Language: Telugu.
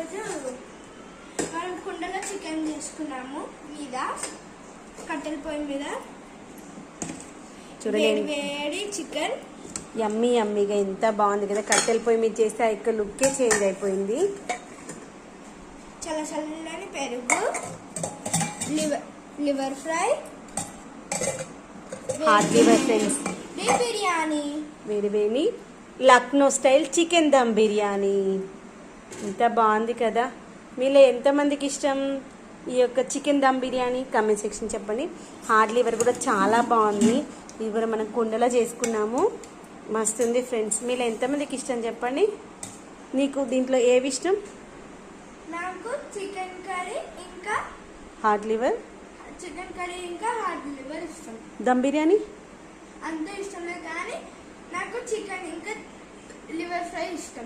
ఈరోజు మనం కుండలో చికెన్ చేసుకున్నాము మీద కట్టెల పొయ్యి మీద వేడి వేడి చికెన్ యమ్మీగా ఎంత బాగుంది కదా. కట్టెల పొయ్యి మీద చేస్తే ఆ యొక్క లుక్కే చేంజ్ అయిపోయింది. చాలా చల్లని పెరుగు, liver fry, hot liver friends, biryani, వేడి లక్నో స్టైల్ చికెన్ దమ్ బిర్యానీ. ఎంత బాగుంది కదా. మీలో ఎంతమందికి ఇష్టం ఈ యొక్క chicken dum biryani? Comment section చెప్పండి. హాట్ లివర్ కూడా చాలా బాగుంది. ఇది కూడా మనం కుండలో చేసుకున్నాము. మస్తు ఉంది ఫ్రెండ్స్. మీలో ఎంతమందికి ఇష్టం చెప్పండి. నీకు దీంట్లో ఏవి ఇష్టం? నాకు చికెన్ కర్రీ ఇంకా హాట్ లివర్, చికెన్ కర్రీ ఇంకా హాట్ లివర్ ఇష్టం. దమ్ బిర్యానీ అంత ఇష్టం లేదు, కానీ నాకు చికెన్ ఇంకా లివర్ ఫ్రై ఇష్టం.